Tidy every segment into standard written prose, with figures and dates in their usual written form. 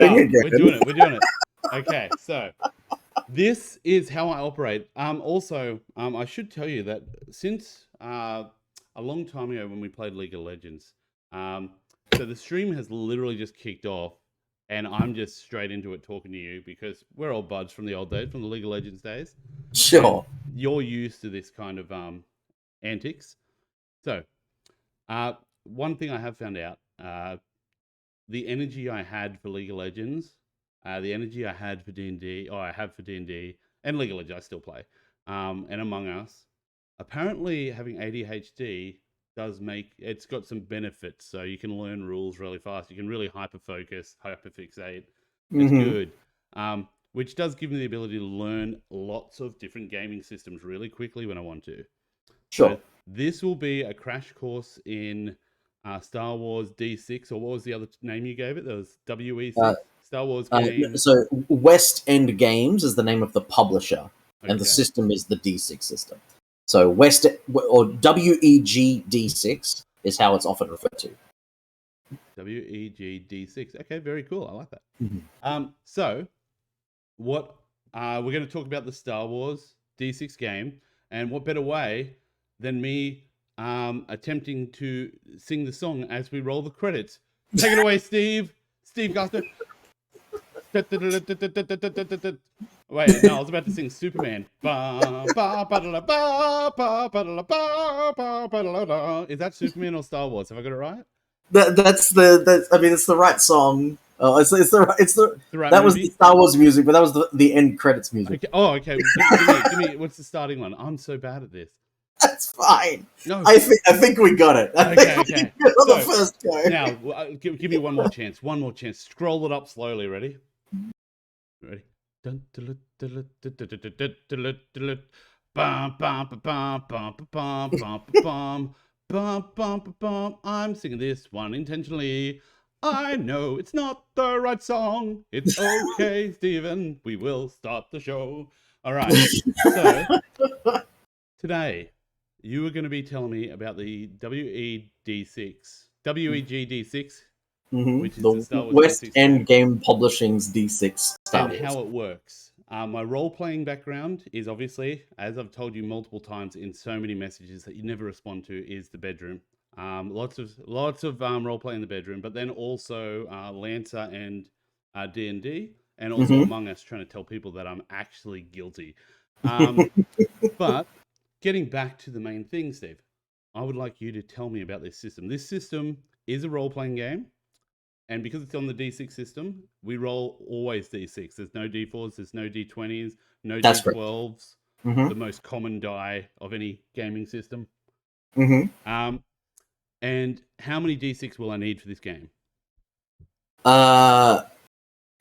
Oh, we're doing it. We're doing it. Okay, so this is how I operate. Also, I should tell you that since a long time ago when we played League of Legends, so the stream has literally just kicked off, and I'm just straight into it talking to you because we're all buds from the old days, from the League of Legends days. Sure. And you're used to this kind of antics. So, one thing I have found out, the energy I had for League of Legends, the energy I had for D&D, or I have for D&D, and League of Legends I still play, and Among Us, apparently having ADHD it's got some benefits. So you can learn rules really fast. You can really hyper-focus, hyper-fixate. It's good. Which does give me the ability to learn lots of different gaming systems really quickly when I want to. Sure. So this will be a crash course in Star Wars D6, or what was the other name you gave it? There was WE6, Star Wars Games. So West End Games is the name of the publisher, and the Okay. system is the D6 system. So West or WEGD6 is how it's often referred to. WEGD6. Okay, very cool. I like that. So what we're going to talk about the Star Wars D6 game, and what better way than me attempting to sing the song as we roll the credits. Take it away, Steve. Steve Garstone. Wait, no, I was about to sing Superman. Is that Superman or Star Wars? Have I got it right? That's I mean, it's the right song. It's the right that movie? was the Star Wars music, but that was the end credits music. Okay. Oh, okay. Give me what's the starting one? I'm so bad at this. That's fine. No, I think we got it. Okay. On the first go. Now, give me one more chance. One more chance. Scroll it up slowly. Ready? Ready? I'm singing this one intentionally. I know it's not the right song. It's okay, Stephen. We will start the show. All right. So today, you are going to be telling me about the WEGD6, which is the Star Wars West D6 End Game Publishing's D6 Star Wars. And how it works. My role-playing background is obviously, as I've told you multiple times in so many messages that you never respond to, is the bedroom. Lots of role-play in the bedroom, but then also Lancer and D&D, and also Among Us, trying to tell people that I'm actually guilty. But getting back to the main thing, Steve, I would like you to tell me about this system. This system is a role-playing game. And because it's on the D6 system, we roll always D6. There's no D4s, there's no D20s, no D12s, the most common die of any gaming system. And how many D6 will I need for this game?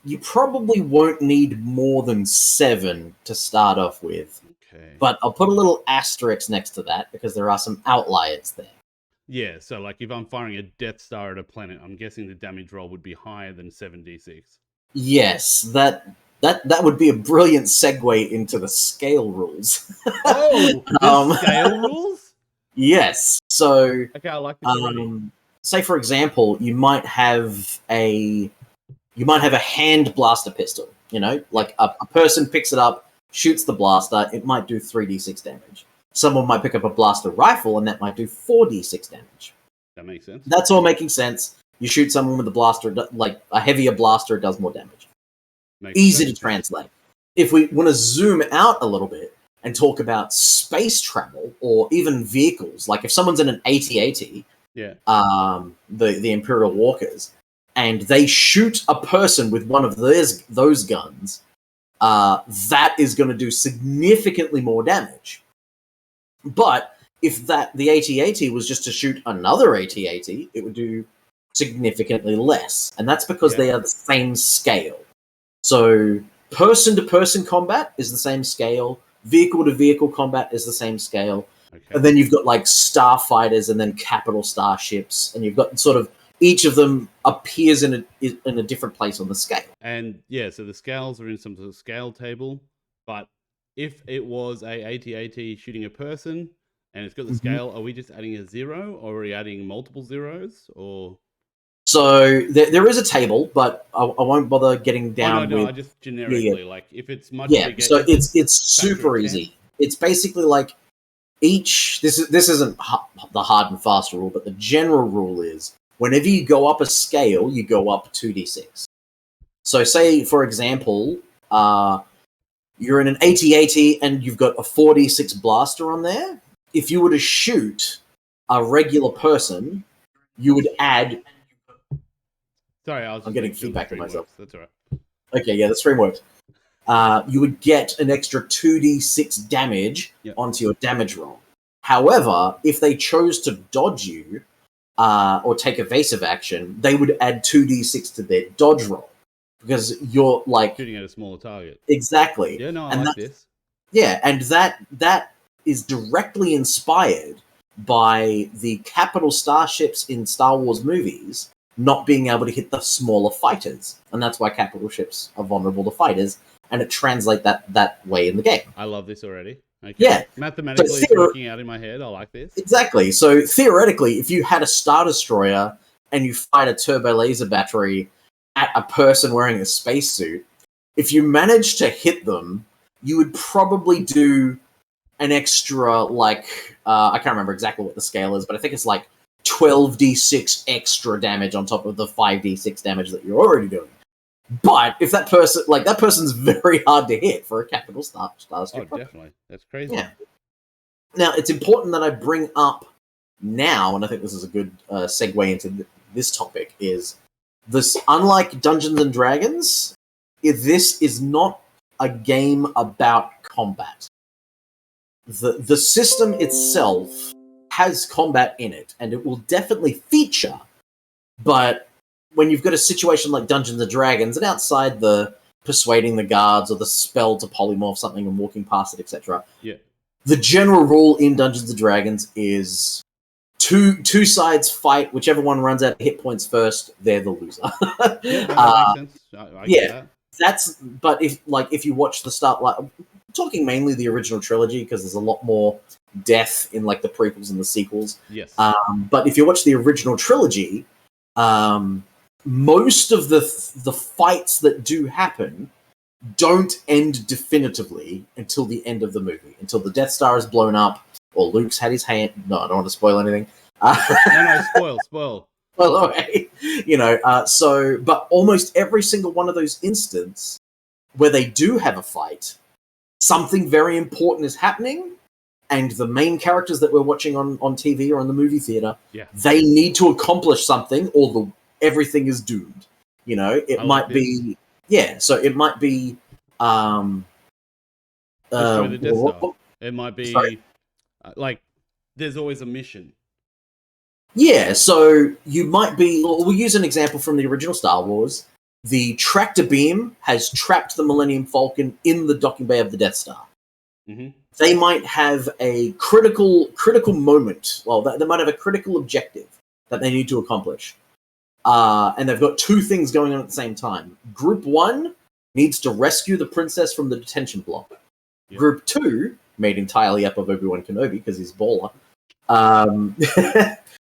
You probably won't need more than 7 to start off with. Okay. But I'll put a little asterisk next to that because there are some outliers there. Yeah, so like if I'm firing a Death Star at a planet, I'm guessing the damage roll would be higher than 7d6. Yes, that would be a brilliant segue into the scale rules. Oh, the scale rules? Yes. So, okay, I like this already. Say for example, you might have a hand blaster pistol. You know, like a person picks it up, shoots the blaster, it might do 3d6 damage. Someone might pick up a blaster rifle, and that might do 4d6 damage. That makes sense. That's all making sense. You shoot someone with a blaster, like a heavier blaster, it does more damage. Easy to translate. If we want to zoom out a little bit and talk about space travel, or even vehicles, like if someone's in an AT-AT, the Imperial Walkers, and they shoot a person with one of those guns, that is going to do significantly more damage. But if the AT-AT was just to shoot another AT-AT, it would do significantly less. And that's because they are the same scale. So person-to-person combat is the same scale. Vehicle-to-vehicle combat is the same scale. Okay. And then you've got like starfighters and then capital starships. And you've got sort of each of them appears in a different place on the scale. And so the scales are in some sort of scale table, but if it was a AT-AT shooting a person and it's got the scale, are we just adding a 0 or are we adding multiple zeros? Or So there is a table, but I won't bother getting down no, with. I just generically like if it's much Yeah, bigger. so it's super easy. It's basically like each. This isn't the hard and fast rule, but the general rule is whenever you go up a scale, you go up 2d6. So say for example, you're in an 80-80 and you've got a 4d6 blaster on there. If you were to shoot a regular person, you would add. Sorry, I'm getting feedback on myself. That's all right. Okay, yeah, the stream works. You would get an extra 2d6 damage onto your damage roll. However, if they chose to dodge you or take evasive action, they would add 2d6 to their dodge roll because you're like shooting at a smaller target. Exactly. Yeah, no, I like this. Yeah, and that is directly inspired by the capital starships in Star Wars movies not being able to hit the smaller fighters, and that's why capital ships are vulnerable to fighters, and it translates that way in the game. I love this already. Okay. Yeah. Mathematically, it's working out in my head. I like this. Exactly. So theoretically, if you had a Star Destroyer and you fired a turbo laser battery at a person wearing a spacesuit, if you managed to hit them, you would probably do an extra, like, I can't remember exactly what the scale is, but I think it's like 12d6 extra damage on top of the 5d6 damage that you're already doing. But if that person's very hard to hit for a capital starship. Oh, definitely. That's crazy. Yeah. Now, it's important that I bring up now, and I think this is a good segue into this topic, is this, unlike Dungeons and Dragons, this is not a game about combat. The system itself has combat in it, and it will definitely feature, but when you've got a situation like Dungeons and Dragons, and outside the persuading the guards or the spell to polymorph something and walking past it, etc., the general rule in Dungeons and Dragons is two sides fight, whichever one runs out of hit points first, they're the loser. Yeah, that makes sense. I get that. But if you watch the start, like, I'm talking mainly the original trilogy because there's a lot more death in like the prequels and the sequels. Yes. But if you watch the original trilogy, most of the fights that do happen don't end definitively until the end of the movie, until the Death Star is blown up or Luke's had his hand. No, I don't want to spoil anything. No, spoil. Well, okay. But almost every single one of those instances where they do have a fight, something very important is happening, and the main characters that we're watching on TV or in the movie theater, they need to accomplish something, or everything is doomed. You know, it might be. Yeah, so it might be. Destroy the Death Star. It might be like there's always a mission. Yeah, so you might be. We'll use an example from the original Star Wars. The tractor beam has trapped the Millennium Falcon in the docking bay of the Death Star. Mm-hmm. They might have a critical moment. Well, they might have a critical objective that they need to accomplish. And they've got two things going on at the same time. Group 1 needs to rescue the princess from the detention block. Yep. Group 2, made entirely up of Obi-Wan Kenobi because he's baller,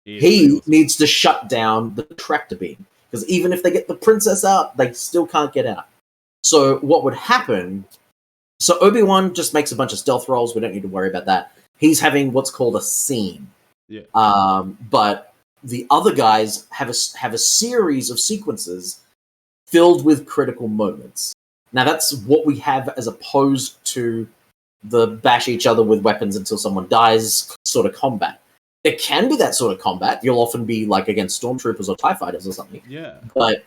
he needs to shut down the tractor beam. Because even if they get the princess out, they still can't get out. So what would happen... So Obi-Wan just makes a bunch of stealth rolls. We don't need to worry about that. He's having what's called a scene. Yeah. But the other guys have a series of sequences filled with critical moments. Now that's what we have as opposed to the bash each other with weapons until someone dies sort of combat. There can be that sort of combat. You'll often be like against stormtroopers or TIE fighters or something. Yeah. But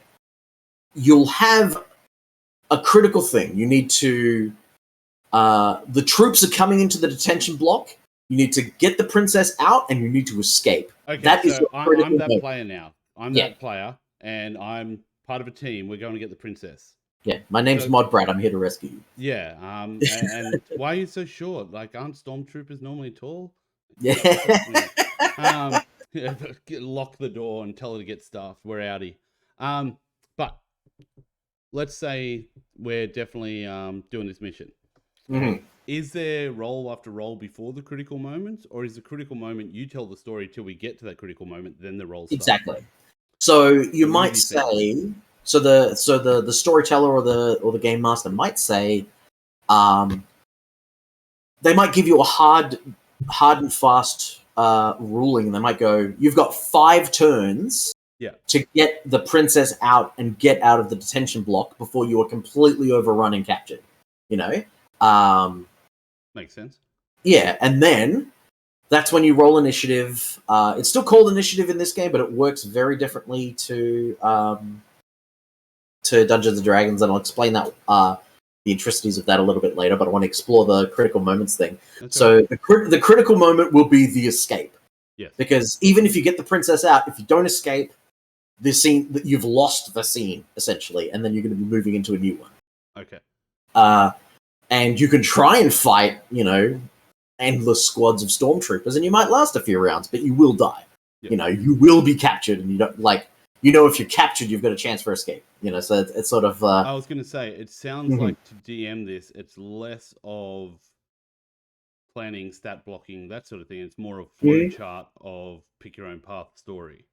you'll have a critical thing. You need to... the troops are coming into the detention block. You need to get the princess out, and you need to escape. Okay, that so I'm that player now. I'm that player, and I'm part of a team. We're going to get the princess. Yeah, my name's Mod Brad. I'm here to rescue you. Yeah, and why are you so short? Like, aren't stormtroopers normally tall? Yeah. Lock the door and tell her to get stuff. We're outie. But let's say we're definitely doing this mission. Mm-hmm. Is there roll after roll before the critical moments, or is the critical moment you tell the story till we get to that critical moment, then the roll starts? Exactly. So you What might would you think? say, so the storyteller or the game master might say, they might give you a hard and fast ruling. They might go, you've got 5 turns to get the princess out and get out of the detention block before you are completely overrun and captured. You know, Makes sense. Yeah, and then that's when you roll initiative. It's still called initiative in this game, but it works very differently to Dungeons and Dragons, and I'll explain that the intricacies of that a little bit later. But I want to explore the critical moments thing. That's So right. the critical moment will be the escape. Yes. Because even if you get the princess out, if you don't escape, the scene you've lost the scene essentially, and then you're going to be moving into a new one. Okay. And you can try and fight, you know, endless squads of stormtroopers, and you might last a few rounds, but you will die. Yep. You know, you will be captured, and you don't like. You know, if you're captured, you've got a chance for escape. You know, so it's sort of. I was going to say, it sounds Mhm. like to DM this, it's less of planning, stat blocking, that sort of thing. It's more of flow chart of pick your own path story.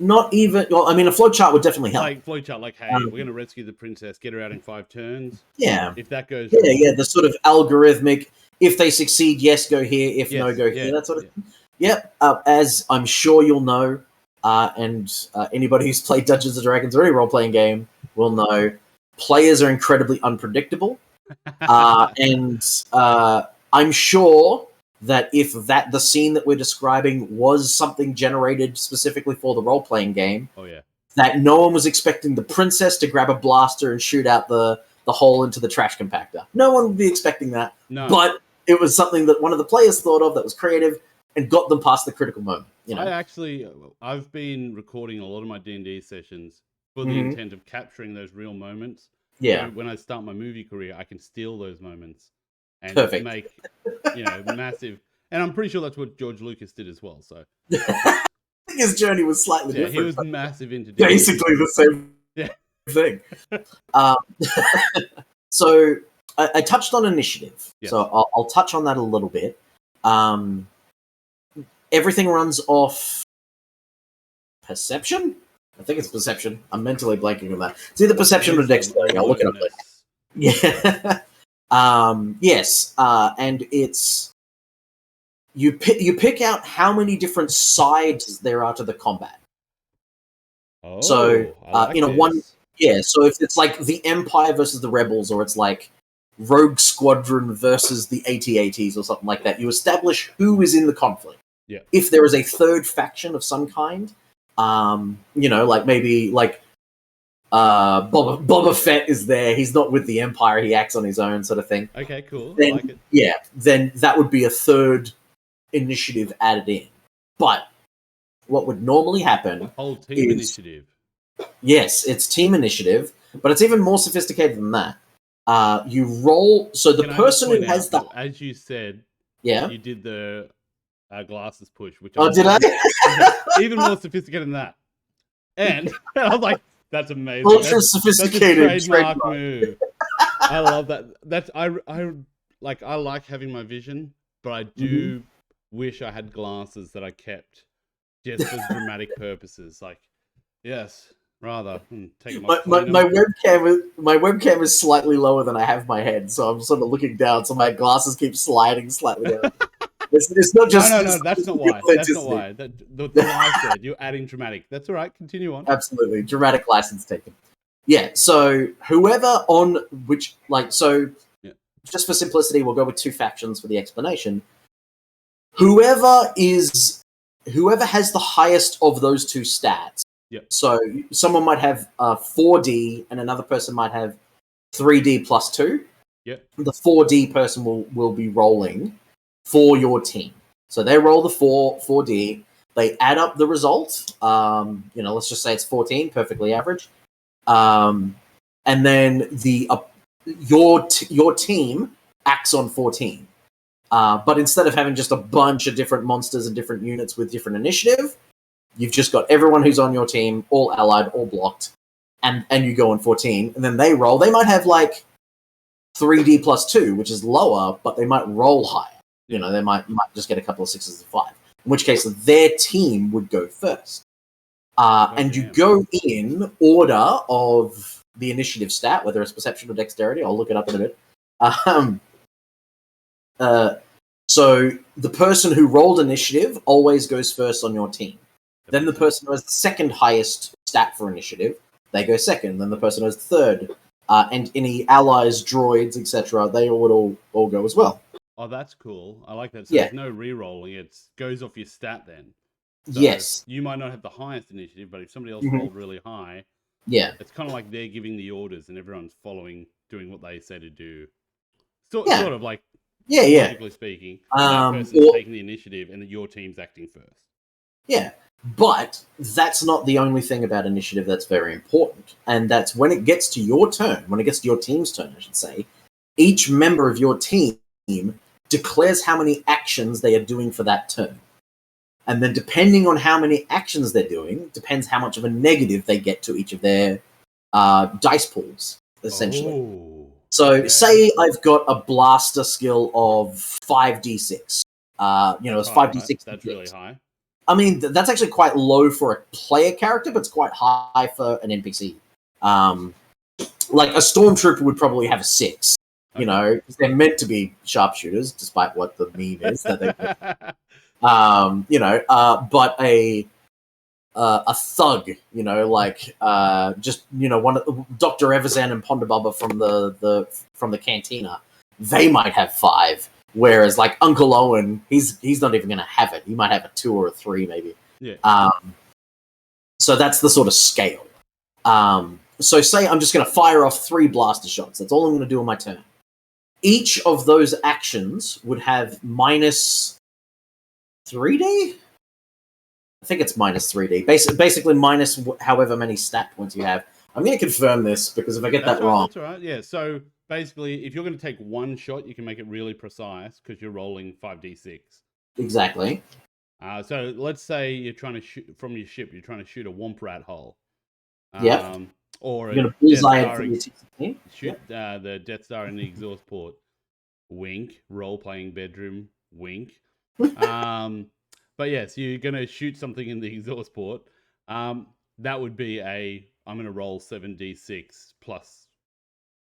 Not even. Well, I mean, a flowchart would definitely help. Like flowchart, like, hey, we're going to rescue the princess, get her out in 5 turns. Yeah. If that goes Yeah, wrong, yeah. The sort of algorithmic. If they succeed, yes, go here. If no, Yes, go yeah, here. That sort of yeah. thing. Yep. As I'm sure you'll know, and anybody who's played Dungeons and Dragons or any role-playing game will know, players are incredibly unpredictable. And I'm sure that if the scene that we're describing was something generated specifically for the role-playing game, Oh yeah. that no one was expecting the princess to grab a blaster and shoot out the hole into the trash compactor. No one would be expecting that. No. But it was something that one of the players thought of that was creative and got them past the critical moment. You know? I've been recording a lot of my D&D sessions for the intent of capturing those real moments. Yeah. So when I start my movie career, I can steal those moments and Perfect. make, you know, massive. And I'm pretty sure that's what George Lucas did as well. So I think his journey was slightly different. he was massive into D&D. Basically the same thing. So I touched on initiative. Yes. So I'll touch on that a little bit. Everything runs off perception. I think it's perception. I'm mentally blanking on that. It's either perception or dexterity. I'll look it up later. Yeah. Yes. And it's you pick out how many different sides there are to the combat. Oh, so like you know, one. Yeah. So if it's like the Empire versus the Rebels, or it's like Rogue Squadron versus the AT-ATs or something like that, you establish who is in the conflict. Yeah. If there is a third faction of some kind, you know, like maybe like Boba Fett is there. He's not with the Empire. He acts on his own, sort of thing. Okay, cool. Then, I like it. Yeah, then that would be a third initiative added in. But what would normally happen? A whole team initiative. Yes, it's team initiative, but it's even more sophisticated than that. You roll. So the person who has the, as you said, yeah, you did the glasses push, which did I? Even more sophisticated than that. And I was like, that's amazing. Ultra sophisticated that's a trademark move. I love that. That's I like having my vision, but I do wish I had glasses that I kept just for dramatic purposes. Like, yes, rather take my webcam is slightly lower than I have my head, so I'm sort of looking down, so my glasses keep sliding slightly down. It's not just no. That's not why. That's not why. The I said you're adding dramatic. That's all right. Continue on. Absolutely, dramatic license taken. Yeah. So whoever on which just for simplicity, we'll go with 2 factions for the explanation. Whoever has the highest of those 2 stats. Yep. So someone might have 4D, and another person might have 3D plus 2. Yep. The 4D person will be rolling for your team. So they roll the 4D. They add up the result. You know, let's just say it's 14, perfectly average. And then your team acts on 14. But instead of having just a bunch of different monsters and different units with different initiative, you've just got everyone who's on your team, all allied, all blocked, and you go on 14. And then they roll. They might have like 3D plus 2, which is lower, but they might roll higher. You know, they might just get a couple of 6s and 5. In which case, their team would go first. and you go in order of the initiative stat, whether it's perception or dexterity. I'll look it up in a bit. So the person who rolled initiative always goes first on your team. Then the person who has the second highest stat for initiative, they go second. Then the person who has the third, and any allies, droids, etc., they would all go as well. Oh, that's cool. I like that. So there's no re-rolling. It goes off your stat then. So yes. You might not have the highest initiative, but if somebody else rolled really high, it's kind of like they're giving the orders and everyone's following, doing what they say to do. Sort of like, logically speaking, that person's taking the initiative and your team's acting first. Yeah, but that's not the only thing about initiative that's very important. And that's when it gets to your turn, when it gets to your team's turn, I should say, each member of your team declares how many actions they are doing for that turn. And then depending on how many actions they're doing, depends how much of a negative they get to each of their dice pools, essentially. Oh. So say I've got a blaster skill of 5d6. It's 5d6. That's really high. I mean, that's actually quite low for a player character, but it's quite high for an NPC. Like a stormtrooper would probably have a 6. You know, because they're meant to be sharpshooters, despite what the meme is. That they, but a thug, one of Dr. Evazan and Ponderbubba from the cantina, they might have 5. Whereas like Uncle Owen, he's not even going to have it. He might have a 2 or a 3, maybe. Yeah. So that's the sort of scale. So say I'm just going to fire off 3 blaster shots. That's all I'm going to do on my turn. Each of those actions would have minus 3D? I think it's minus 3D. Basically minus however many stat points you have. I'm going to confirm this, because if I get that wrong... That's all right, yeah. So basically, if you're going to take one shot, you can make it really precise, because you're rolling 5d6. Exactly. So let's say you're trying to shoot from your ship, you're trying to shoot a Womp Rat hull. Or you're going to shoot the Death Star in the exhaust port. Wink. Role-playing bedroom. Wink. But yes, you're going to shoot something in the exhaust port. That would be I'm going to roll 7d6 plus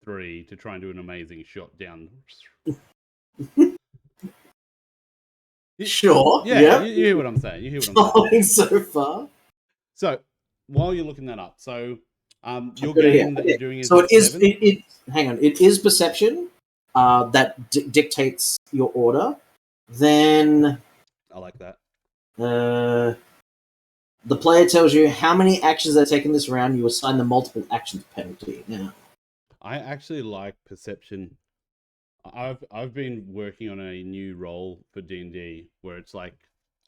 3 to try and do an amazing shot down. Sure. Yeah. You hear what I'm saying. Following so far. So while you're looking that up, so your game that you're doing is so it is. Hang on. It is perception that dictates your order. Then I like that. The player tells you how many actions they're taking this round. You assign the multiple actions penalty. Now, I actually like perception. I've been working on a new role for D&D where it's like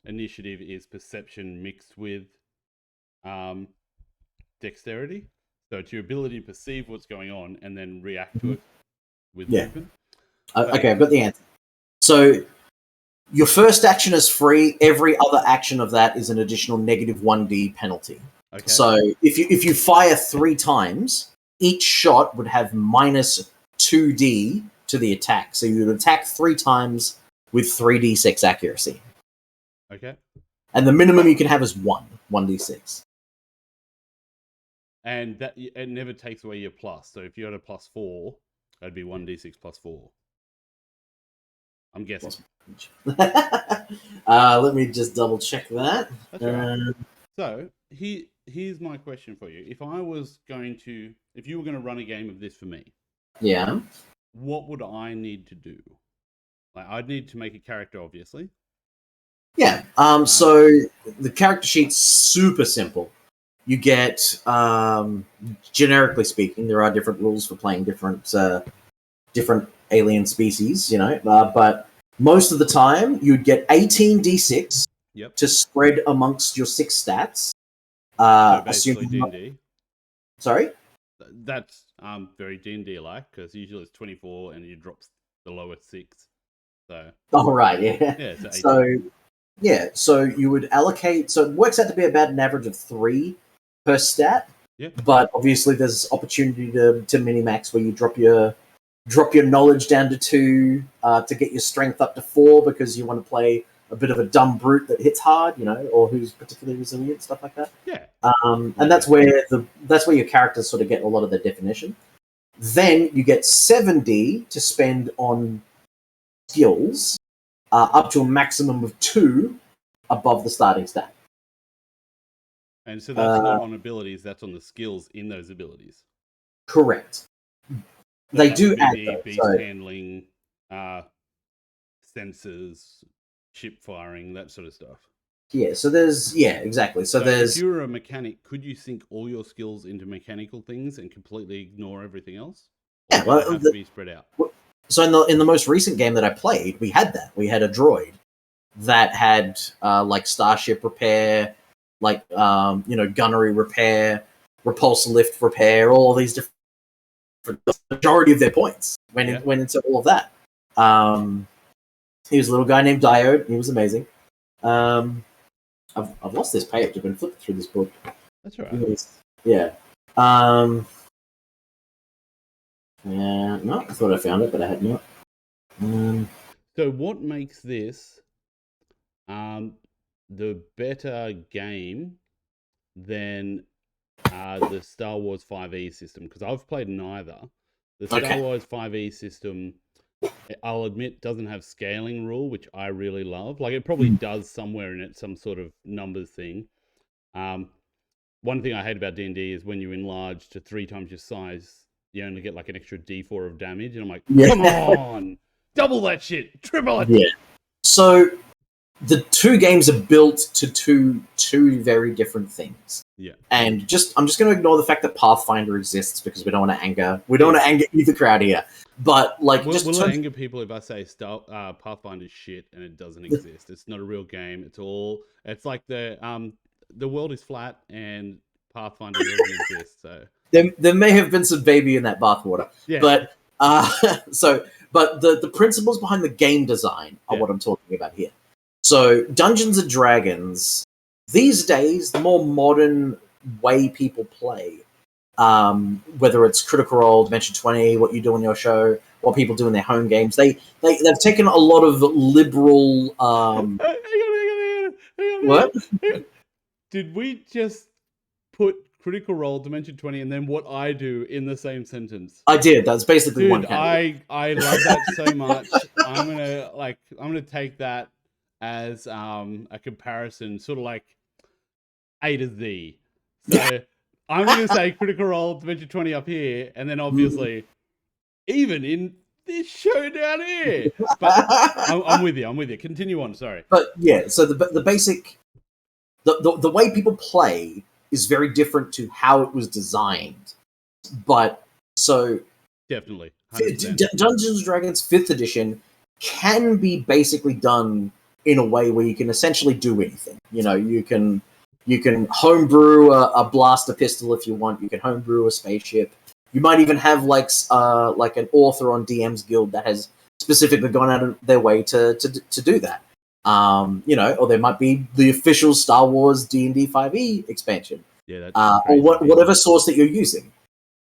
initiative is perception mixed with dexterity. So it's your ability to perceive what's going on and then react to it with movement. Okay, I've got the answer. So your first action is free. Every other action of that is an additional negative 1d penalty. Okay. So if you fire 3 times, each shot would have minus 2d to the attack. So you would attack 3 times with 3d6 accuracy. Okay. And the minimum you can have is 1d6. And that it never takes away your plus. So if you had a plus 4, that'd be 1d6 plus 4. I'm guessing. Let me just double check that. That's right. So here's my question for you. If you were going to run a game of this for me, what would I need to do? Like, I'd need to make a character, obviously. Yeah. So the character sheet's super simple. You get, generically speaking, there are different rules for playing different alien species, but most of the time you'd get 18d6 to spread amongst your 6 stats. So basically D&D. Sorry? That's very D&D-like, because usually it's 24 and you drop the lowest 6. So. Oh, right, yeah. So you would allocate, so it works out to be about an average of 3 per stat. Yeah. But obviously there's opportunity to mini-max where you drop your knowledge down to 2 to get your strength up to 4 because you want to play a bit of a dumb brute that hits hard, or who's particularly resilient, stuff like that. Yeah. And that's where your characters sort of get a lot of their definition. Then you get 70 to spend on skills, up to a maximum of 2 above the starting stat. And so that's not on abilities, that's on the skills in those abilities. Correct. They do add beast handling, sensors, ship firing, that sort of stuff. Yeah, so exactly. So if you were a mechanic, could you sink all your skills into mechanical things and completely ignore everything else? Or well, have to be spread out. So in the most recent game that I played, we had that. We had a droid that had like starship repair, like gunnery repair, repulsor lift repair, all of these different. The majority of their points went into all of that. He was a little guy named Diode. He was amazing. I've lost this page. I've been flipping through this book. That's all right. Yeah. No, I thought I found it, but I had not. So what makes this the better game than the Star Wars 5e system? Because I've played neither. The Star Wars 5e system, I'll admit, doesn't have scaling rule, which I really love. Like, it probably does somewhere in it, some sort of numbers thing. One thing I hate about D&D is when you enlarge to 3 times your size, you only get like an extra D4 of damage. And I'm like, come on! Double that shit! Triple it! Yeah. So, the 2 games are built to two very different things. Yeah. And I'm just going to ignore the fact that Pathfinder exists because we don't want to anger either crowd here. But like, will it anger people if I say Pathfinder's shit and it doesn't exist? It's not a real game. It's like the world is flat and Pathfinder doesn't exist. So there may have been some baby in that bathwater. Yeah. But the principles behind the game design are what I'm talking about here. So Dungeons & Dragons, these days, the more modern way people play, whether it's Critical Role, Dimension 20, what you do on your show, what people do in their home games, they've taken a lot of liberal... Hang on. What? Did we just put Critical Role, Dimension 20, and then what I do in the same sentence? I did. That's basically one category. I love that so much. I'm gonna take that as a comparison, sort of like A to Z. So I'm going to say Critical Role, Dimension 20 up here, and then obviously even in this show down here. But I'm with you. Continue on, sorry. But yeah, so the basic... The way people play is very different to how it was designed. But, so... Definitely. Dungeons & Dragons 5th edition can be basically done in a way where you can essentially do anything. You can homebrew a blaster pistol if you want. You can homebrew a spaceship. You might even have like an author on DM's Guild that has specifically gone out of their way to do that. Or there might be the official Star Wars D&D 5e expansion. Yeah, or whatever source that you're using.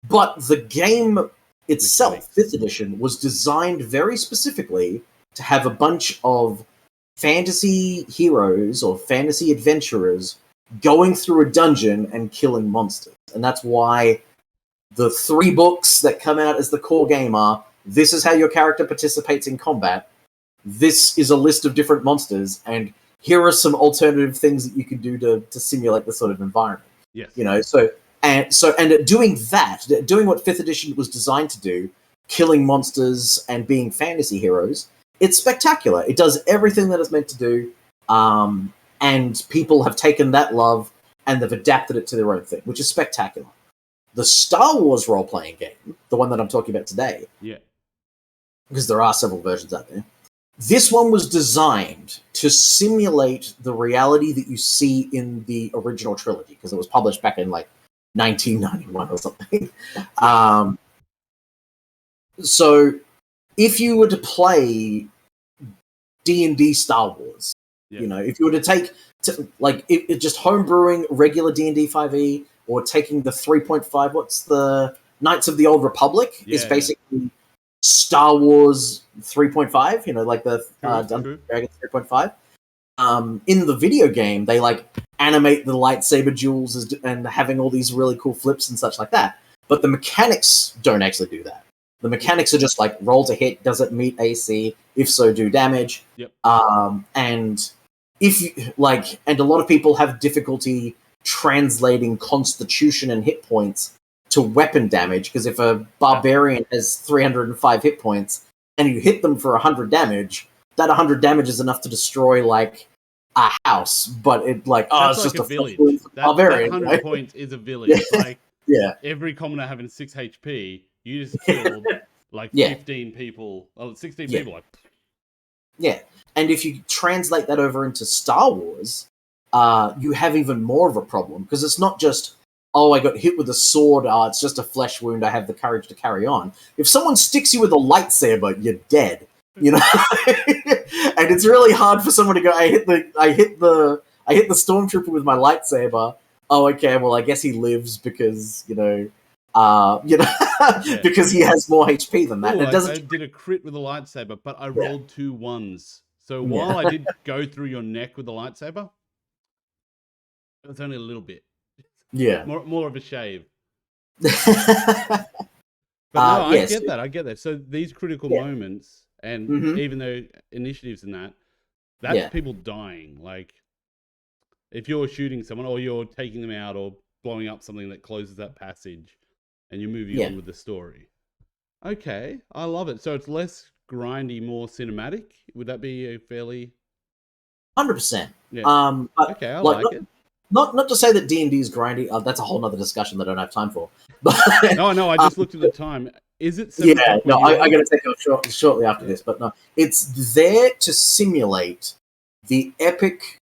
But the game itself, 5th edition, was designed very specifically to have a bunch of fantasy heroes or fantasy adventurers going through a dungeon and killing monsters. And that's why the 3 books that come out as the core game are, this is how your character participates in combat, this is a list of different monsters, and here are some alternative things that you can do to simulate the sort of environment. Yes. And doing what 5th edition was designed to do, killing monsters and being fantasy heroes, it's spectacular. It does everything that it's meant to do, and people have taken that love and they've adapted it to their own thing, which is spectacular. The Star Wars role-playing game, the one that I'm talking about today, because there are several versions out there, this one was designed to simulate the reality that you see in the original trilogy, because it was published back in like 1991 or something. So if you were to play D&D Star Wars, if you were to take just homebrewing regular D&D 5e, or taking the 3.5, what's the Knights of the Old Republic, is basically Star Wars 3.5, like the Dungeons & Dragons 3.5. in the video game, they like animate the lightsaber duels and having all these really cool flips and such like that. But the mechanics don't actually do that. The mechanics are just like roll to hit, does it meet AC? If so, do damage. Yep. And if you like, and a lot of people have difficulty translating constitution and hit points to weapon damage, because if a barbarian has 305 hit points and you hit them for 100 damage, that 100 damage is enough to destroy like a house. But it like That's it's like just a village. barbarian. 100 right? points is a village. Like Yeah. every commoner having 6 HP, you just killed like Yeah. 15 people, 16 Yeah. people. Like, Yeah. And if you translate that over into Star Wars, you have even more of a problem, because it's not just, oh, I got hit with a sword, it's just a flesh wound, I have the courage to carry on. If someone sticks you with a lightsaber, you're dead. You know? And it's really hard for someone to go, I hit the stormtrooper with my lightsaber. Oh, okay, well I guess he lives because, because he has more HP than that. ooh, And it doesn't I did a crit with a lightsaber, but I rolled 2 1s. So while I did go through your neck with the lightsaber, it was only a little bit. Yeah. More of a shave. But no, yes. I get that. So these critical moments, and Mhm. even though initiatives and that's Yeah. people dying. Like if you're shooting someone or you're taking them out or blowing up something that closes that passage and you're moving on with the story. Okay, I love it. So it's less grindy, more cinematic. Would that be a fairly 100%. Yeah. But Okay, I like it. Not to say that D&D is grindy. That's a whole nother discussion that I don't have time for. But No, I just looked at the time. Is it 7 yeah, o'clock no, where you I are? got to take off shortly after this. But no, it's there to simulate the epic,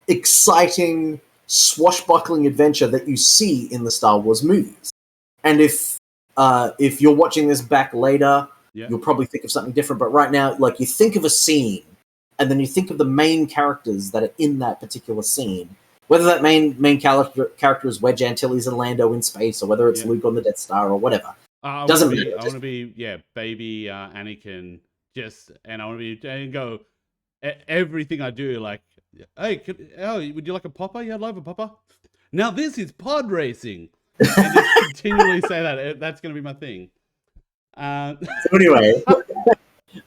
exciting, swashbuckling adventure that you see in the Star Wars movies. And if you're watching this back later, you'll probably think of something different. But right now, like, you think of a scene, and then you think of the main characters that are in that particular scene. Whether that main character is Wedge Antilles and Lando in space, or whether it's Luke on the Death Star, or whatever. Doesn't matter. I want to be baby Anakin. And I want to be and go everything I do. Like, hey, would you like a popper? Yeah, I'd love a popper. Now this is pod racing. And just continually say that. That's going to be my thing. So anyway,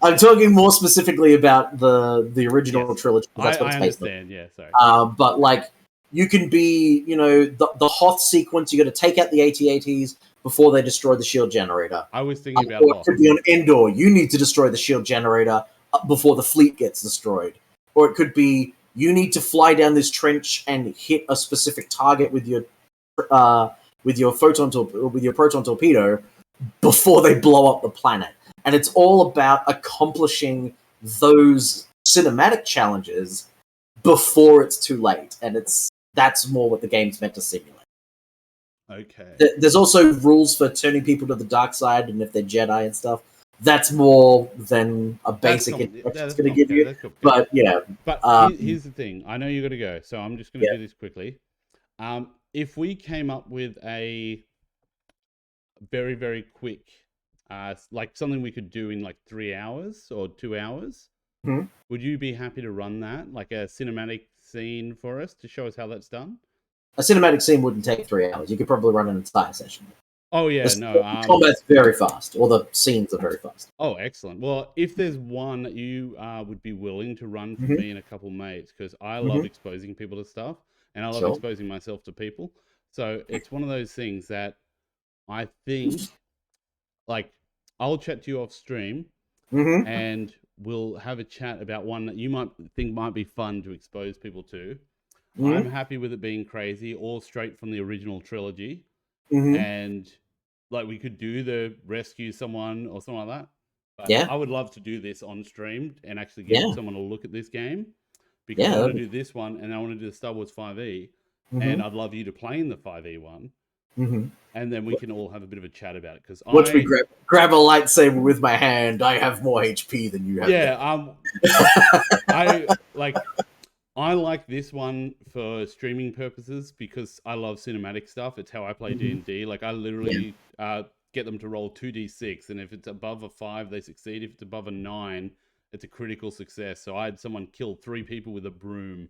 I'm talking more specifically about the original trilogy. That's what it's based on. I understand. Yeah, sorry. But like, you can be, the Hoth sequence. You got to take out the AT-ATs before they destroy the shield generator. I was thinking about or it could be on Endor. You need to destroy the shield generator before the fleet gets destroyed. Or it could be you need to fly down this trench and hit a specific target with your proton torpedo before they blow up the planet. And it's all about accomplishing those cinematic challenges before it's too late. And that's more what the game's meant to simulate. Okay. There's also rules for turning people to the dark side, and if they're Jedi and stuff. That's more than a basic instruction is going to give you. But yeah. But here's the thing. I know you got to go, so I'm just going to do this quickly. If we came up with a very, very quick, like something we could do in like 3 hours or 2 hours, would you be happy to run that? Like a cinematic scene for us to show us how that's done? A cinematic scene wouldn't take 3 hours. You could probably run an entire session. Oh, yeah, the combat's very fast, or the scenes are very fast. Oh, excellent. Well, if there's one that you would be willing to run for me and a couple mates, because I love exposing people to stuff, and I love exposing myself to people. So it's one of those things that I think, like, I'll chat to you off stream, and we'll have a chat about one that you might think might be fun to expose people to. I'm happy with it being crazy, or straight from the original trilogy. And like we could do the rescue someone or something like that. But I would love to do this on stream and actually get someone to look at this game, because I want to do this one and I want to do the Star Wars 5e, and I'd love you to play in the 5e one, and then we can all have a bit of a chat about it. Because watch me grab a lightsaber with my hand. I have more HP than you have. Yeah, I like this one for streaming purposes because I love cinematic stuff. It's how I play D&D. Like, I literally get them to roll 2d6, and if it's above a 5, they succeed. If it's above a 9, it's a critical success. So I had someone kill 3 people with a broom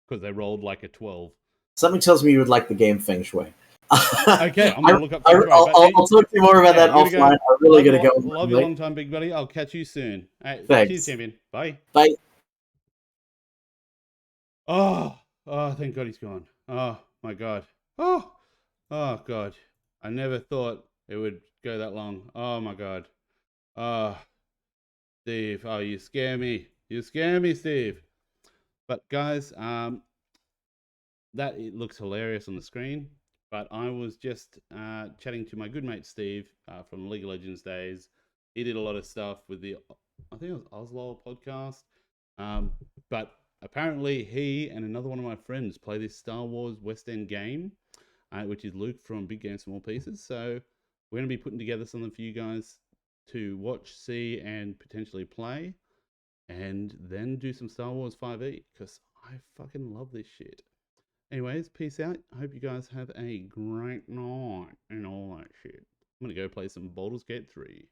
because they rolled like a 12. Something tells me you would like the game Feng Shui. Okay, I'm gonna look up Feng Shui. I'll talk to you more about that offline. I'm really gonna go. Love you a long time, big buddy. I'll catch you soon. All right, Thanks. cheers, champion. Bye. Bye. Oh, thank God he's gone. Oh my God. Oh God. I never thought it would go that long. Oh my God. Steve. Oh, you scare me. You scare me, Steve. But guys, that it looks hilarious on the screen. But I was just chatting to my good mate Steve from League of Legends days. He did a lot of stuff with I think it was OzLoL Podcast. But apparently he and another one of my friends play this Star Wars West End game, which is Luke from Big Game Small Pieces. So we're going to be putting together something for you guys to watch, see, and potentially play. And then do some Star Wars 5e, because I fucking love this shit. Anyways, peace out. I hope you guys have a great night and all that shit. I'm going to go play some Baldur's Gate 3.